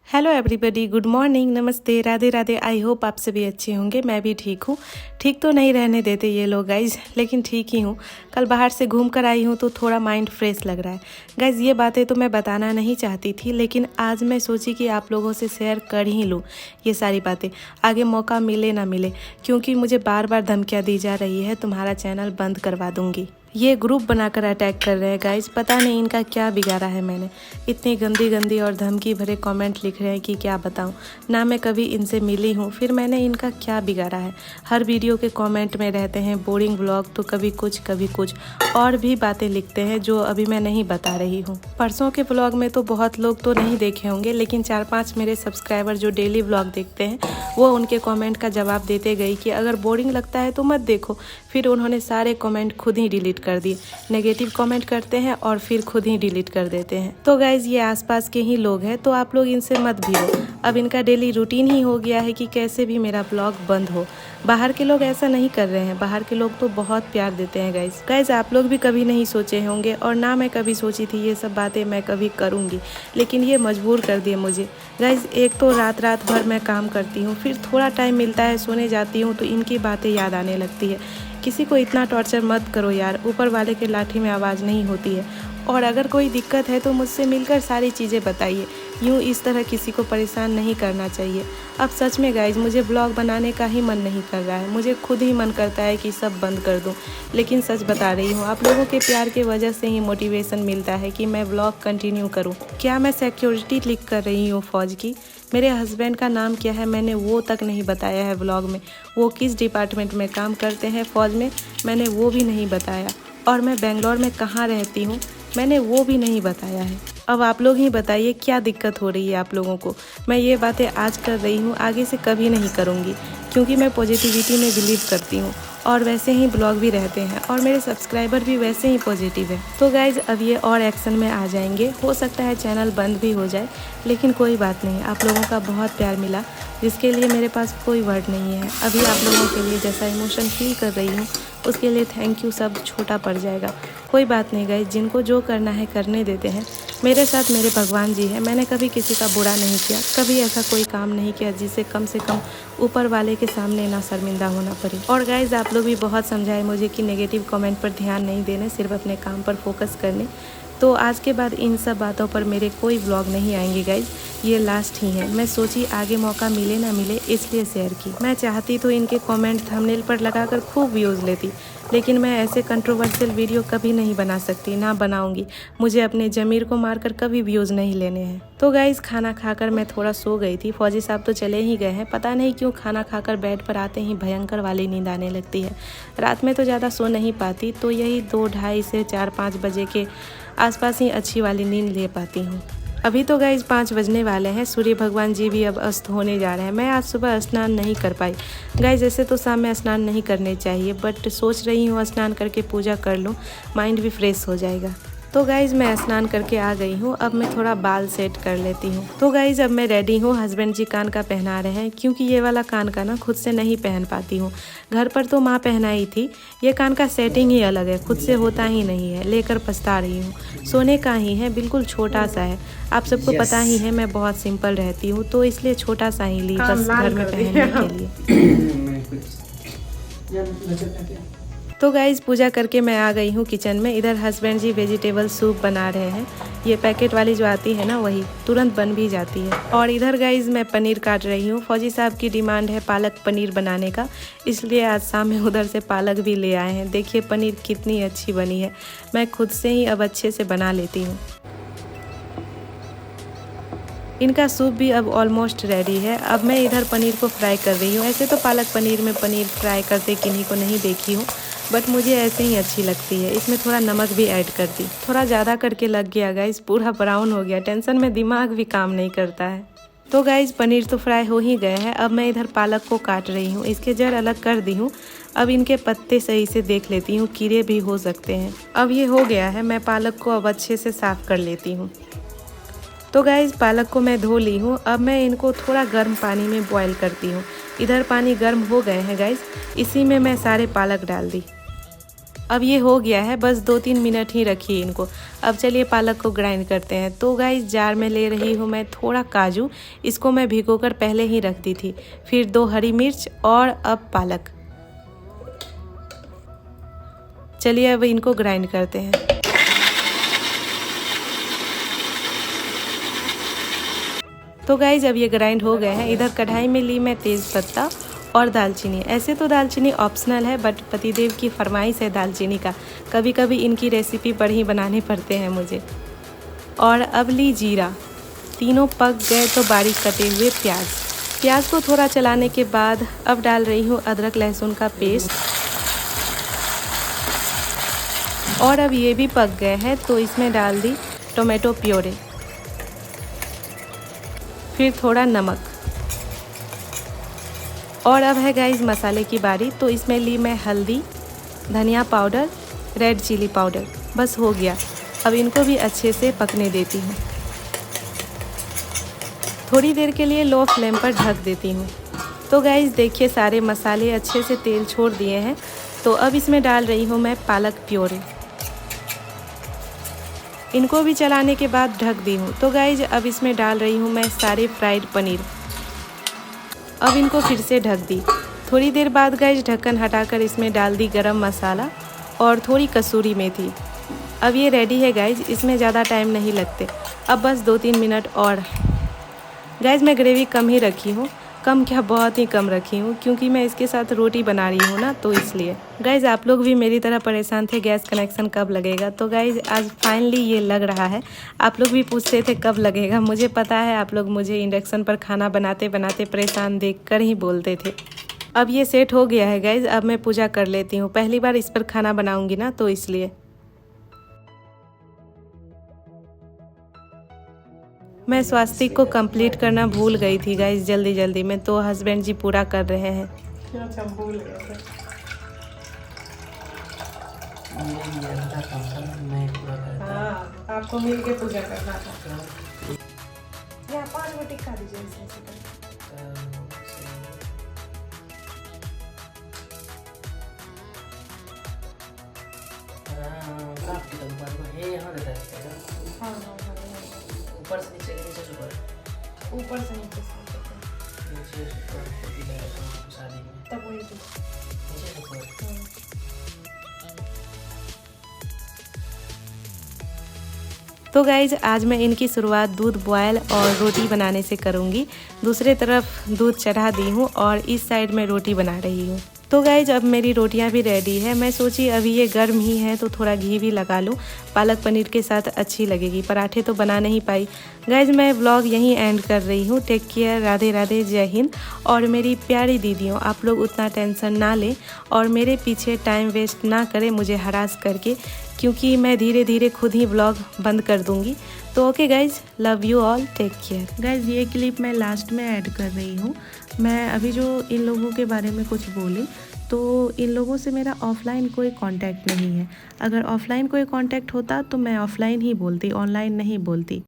Hello everybody, good morning, नमस्ते, Radhe Radhe. I hope आप सभी अच्छे होंगे। मैं भी ठीक हूँ। ठीक तो नहीं रहने देते ये लोग गाइज, लेकिन ठीक ही हूँ। कल बाहर से घूम कर आई हूँ तो थोड़ा माइंड फ्रेश लग रहा है गाइज। ये बातें तो मैं बताना नहीं चाहती थी, लेकिन आज मैं सोची कि आप लोगों से शेयर कर ही लूँ ये सारी बातें, आगे मौका मिले ना मिले, क्योंकि मुझे बार बार धमकियाँ दी जा रही है तुम्हारा चैनल बंद करवा दूँगी। ये ग्रुप बनाकर अटैक कर रहे हैं गाइज। पता नहीं इनका क्या बिगाड़ा है मैंने। इतनी गंदी गंदी और धमकी भरे कमेंट लिख रहे हैं कि क्या बताऊं। ना मैं कभी इनसे मिली हूं, फिर मैंने इनका क्या बिगाड़ा है। हर वीडियो के कमेंट में रहते हैं बोरिंग व्लॉग, तो कभी कुछ और भी बातें लिखते हैं जो अभी मैं नहीं बता रही हूँ। परसों के व्लॉग में तो बहुत लोग तो नहीं देखे होंगे, लेकिन 4-5 मेरे सब्सक्राइबर जो डेली व्लॉग देखते हैं वो उनके कॉमेंट का जवाब देते गई कि अगर बोरिंग लगता है तो मत देखो। फिर उन्होंने सारे कमेंट खुद ही डिलीट कर दिए। नेगेटिव कमेंट करते हैं और फिर खुद ही डिलीट कर देते हैं। तो गाइज ये आसपास के ही लोग हैं, तो आप लोग इनसे मत भिड़ो। अब इनका डेली रूटीन ही हो गया है कि कैसे भी मेरा ब्लॉग बंद हो। बाहर के लोग ऐसा नहीं कर रहे हैं, बाहर के लोग तो बहुत प्यार देते हैं गाइज। आप लोग भी कभी नहीं सोचे होंगे, और ना मैं कभी सोची थी ये सब बातें मैं कभी करूँगी, लेकिन ये मजबूर कर दिए मुझे गाइज। एक तो रात भर मैं काम करती हूँ, फिर थोड़ा टाइम मिलता है सोने जाती हूँ तो इनकी बातें याद आने लगती है। किसी को इतना टॉर्चर मत करो यार, ऊपर वाले के लाठी में आवाज़ नहीं होती है। और अगर कोई दिक्कत है तो मुझसे मिलकर सारी चीज़ें बताइए। यूँ इस तरह किसी को परेशान नहीं करना चाहिए। अब सच में गाइज मुझे ब्लॉग बनाने का ही मन नहीं कर रहा है। मुझे खुद ही मन करता है कि सब बंद कर दूं, लेकिन सच बता रही हूँ, आप लोगों के प्यार की वजह से ही मोटिवेशन मिलता है कि मैं ब्लॉग कंटिन्यू करूँ। क्या मैं सिक्योरिटी क्लिक कर रही हूँ फौज की? मेरे हस्बैंड का नाम क्या है मैंने वो तक नहीं बताया है व्लॉग में। वो किस डिपार्टमेंट में काम करते हैं फौज में, मैंने वो भी नहीं बताया। और मैं बेंगलोर में कहाँ रहती हूँ मैंने वो भी नहीं बताया है। अब आप लोग ही बताइए क्या दिक्कत हो रही है आप लोगों को। मैं ये बातें आज कर रही हूँ, आगे से कभी नहीं करूँगी, क्योंकि मैं पॉजिटिविटी में बिलीव करती हूँ। और वैसे ही ब्लॉग भी रहते हैं और मेरे सब्सक्राइबर भी वैसे ही पॉजिटिव है। तो गाइज अब ये और एक्शन में आ जाएंगे। हो सकता है चैनल बंद भी हो जाए, लेकिन कोई बात नहीं। आप लोगों का बहुत प्यार मिला, जिसके लिए मेरे पास कोई वर्ड नहीं है। अभी आप लोगों के लिए जैसा इमोशन फील कर रही हूँ उसके लिए थैंक यू सब छोटा पड़ जाएगा। कोई बात नहीं गाइज, जिनको जो करना है करने देते हैं। मेरे साथ मेरे भगवान जी है। मैंने कभी किसी का बुरा नहीं किया, कभी ऐसा कोई काम नहीं किया जिससे कम से कम ऊपर वाले के सामने ना शर्मिंदा होना पड़े। और गाइज आप लोग भी बहुत समझाए मुझे कि नेगेटिव कमेंट पर ध्यान नहीं देने, सिर्फ अपने काम पर फोकस करने। तो आज के बाद इन सब बातों पर मेरे कोई व्लॉग नहीं आएंगे गाइज, ये लास्ट ही है। मैं सोची आगे मौका मिले ना मिले, इसलिए शेयर की। मैं चाहती तो इनके कमेंट थंबनेल पर लगाकर खूब व्यूज़ लेती, लेकिन मैं ऐसे कंट्रोवर्शियल वीडियो कभी नहीं बना सकती, ना बनाऊंगी। मुझे अपने ज़मीर को मारकर कभी व्यूज़ नहीं लेने हैं। तो गाइज़ खाना खाकर मैं थोड़ा सो गई थी। फौजी साहब तो चले ही गए हैं। पता नहीं क्यों खाना खाकर बेड पर आते ही भयंकर वाली नींद आने लगती है। रात में तो ज़्यादा सो नहीं पाती, तो यही 2, ढाई से 4-5 बजे के आसपास ही अच्छी वाली नींद ले पाती हूँ। अभी तो गाइज 5 बजने वाले हैं। सूर्य भगवान जी भी अब अस्त होने जा रहे हैं। मैं आज सुबह स्नान नहीं कर पाई गाइज। ऐसे तो शाम में स्नान नहीं करने चाहिए, बट सोच रही हूँ स्नान करके पूजा कर लूँ, माइंड भी फ्रेश हो जाएगा। तो गाइज़ मैं स्नान करके आ गई हूँ। अब मैं थोड़ा बाल सेट कर लेती हूँ। तो गाइज़ अब मैं रेडी हूँ। हस्बैंड जी कान का पहना रहे हैं, क्योंकि ये वाला कान का ना खुद से नहीं पहन पाती हूँ। घर पर तो माँ पहनाई थी। ये कान का सेटिंग ही अलग है, खुद से होता ही नहीं है, लेकर पछता रही हूँ। सोने का ही है, बिल्कुल छोटा सा है। आप सबको पता ही है मैं बहुत सिंपल रहती हूँ, तो इसलिए छोटा सा ही ली बस घर में पहनने के लिए। तो गाइज़ पूजा करके मैं आ गई हूँ किचन में। इधर हस्बैंड जी वेजिटेबल सूप बना रहे हैं। ये पैकेट वाली जो आती है ना, वही तुरंत बन भी जाती है। और इधर गाइज़ मैं पनीर काट रही हूँ। फौजी साहब की डिमांड है पालक पनीर बनाने का, इसलिए आज शाम में उधर से पालक भी ले आए हैं। देखिए पनीर कितनी अच्छी बनी है। मैं खुद से ही अब अच्छे से बना लेती हूँ। इनका सूप भी अब ऑलमोस्ट रेडी है। अब मैं इधर पनीर को फ्राई कर रही हूँ। ऐसे तो पालक पनीर में पनीर फ्राई करते किन्हीं को नहीं देखी हूँ, बट मुझे ऐसे ही अच्छी लगती है। इसमें थोड़ा नमक भी ऐड कर दी। थोड़ा ज़्यादा करके लग गया गाइज, पूरा ब्राउन हो गया। टेंशन में दिमाग भी काम नहीं करता है। तो गाइज पनीर तो फ्राई हो ही गया है। अब मैं इधर पालक को काट रही हूँ। इसके जड़ अलग कर दी हूँ। अब इनके पत्ते सही से देख लेती हूँ, कीड़े भी हो सकते हैं। अब ये हो गया है। मैं पालक को अब अच्छे से साफ़ कर लेती हूँ। तो गाइज़ पालक को मैं धो ली हूँ। अब मैं इनको थोड़ा गर्म पानी में बॉईल करती हूँ। इधर पानी गर्म हो गए हैं गाइज़, इसी में मैं सारे पालक डाल दी। अब ये हो गया है, बस 2-3 मिनट ही रखिए इनको। अब चलिए पालक को ग्राइंड करते हैं। तो गाइस जार में ले रही हूँ मैं थोड़ा काजू, इसको मैं भिगोकर पहले ही रख दी थी। फिर 2 हरी मिर्च और अब पालक। चलिए अब इनको ग्राइंड करते हैं। तो गाइस अब ये ग्राइंड हो गए हैं। इधर कढ़ाई में ली मैं तेज़ पत्ता और दालचीनी। ऐसे तो दालचीनी ऑप्शनल है, बट पतिदेव की फरमाइश है दालचीनी का। कभी कभी इनकी रेसिपी पर ही बनाने पड़ते हैं मुझे। और अब ली जीरा। तीनों पक गए तो बारीक कटे हुए प्याज को थोड़ा चलाने के बाद अब डाल रही हूँ अदरक लहसुन का पेस्ट। और अब ये भी पक गए हैं तो इसमें डाल दी टोमेटो प्योरे, फिर थोड़ा नमक। और अब है गाइस मसाले की बारी। तो इसमें ली मैं हल्दी, धनिया पाउडर, रेड चिली पाउडर। बस हो गया। अब इनको भी अच्छे से पकने देती हूँ। थोड़ी देर के लिए लो फ्लेम पर ढक देती हूँ। तो गाइस देखिए सारे मसाले अच्छे से तेल छोड़ दिए हैं। तो अब इसमें डाल रही हूँ मैं पालक प्योरे। इनको भी चलाने के बाद ढक दी हूँ। तो गाइस अब इसमें डाल रही हूँ मैं सारे फ्राइड पनीर। अब इनको फिर से ढक दी। थोड़ी देर बाद गाइस ढक्कन हटाकर इसमें डाल दी गरम मसाला और थोड़ी कसूरी मेथी। अब ये रेडी है गाइस, इसमें ज़्यादा टाइम नहीं लगते। अब बस 2-3 मिनट और। गाइस मैं ग्रेवी कम ही रखी हूँ, कम क्या बहुत ही कम रखी हूँ, क्योंकि मैं इसके साथ रोटी बना रही हूँ ना, तो इसलिए। गाइस आप लोग भी मेरी तरह परेशान थे गैस कनेक्शन कब लगेगा। तो गाइस आज फाइनली ये लग रहा है। आप लोग भी पूछते थे कब लगेगा। मुझे पता है आप लोग मुझे इंडक्शन पर खाना बनाते बनाते परेशान देख कर ही बोलते थे। अब ये सेट हो गया है गाइस। अब मैं पूजा कर लेती हूँ। पहली बार इस पर खाना बनाऊँगी ना, तो इसलिए। मैं स्वास्तिक को कंप्लीट करना भूल गई थी गाइस जल्दी में, तो हस्बैंड जी पूरा कर रहे हैं। अच्छा भूल गए थे। हाँ, आपको मिल के पूजा करना था। यहाँ 5 गो टिक्का दीजिए इसमें से। हाँ ऊपर से नीचे, नीचे से ऊपर, ऊपर से नीचे से नीचे से ऊपर शादी में तब वही नीचे से ऊपर। तो गाइज आज मैं इनकी शुरुआत दूध बॉयल और रोटी बनाने से करूँगी। दूसरे तरफ दूध चढ़ा दी हूँ और इस साइड में रोटी बना रही हूँ। तो गाइज अब मेरी रोटियां भी रेडी है। मैं सोची अभी ये गर्म ही है तो थोड़ा घी भी लगा लूँ, पालक पनीर के साथ अच्छी लगेगी। पराठे तो बना नहीं पाई। गाइज मैं व्लॉग यहीं एंड कर रही हूँ। टेक केयर, राधे राधे, जय हिंद। और मेरी प्यारी दीदियों, आप लोग उतना टेंशन ना लें और मेरे पीछे टाइम वेस्ट ना करें मुझे हरास करके, क्योंकि मैं धीरे धीरे खुद ही व्लॉग बंद कर दूँगी। तो okay guys, love you all, take care. Guys ये क्लिप मैं लास्ट में ऐड कर रही हूँ। मैं अभी जो इन लोगों के बारे में कुछ बोली, तो इन लोगों से मेरा ऑफलाइन कोई कांटेक्ट नहीं है। अगर ऑफलाइन कोई कांटेक्ट होता तो मैं ऑफलाइन ही बोलती, ऑनलाइन नहीं बोलती।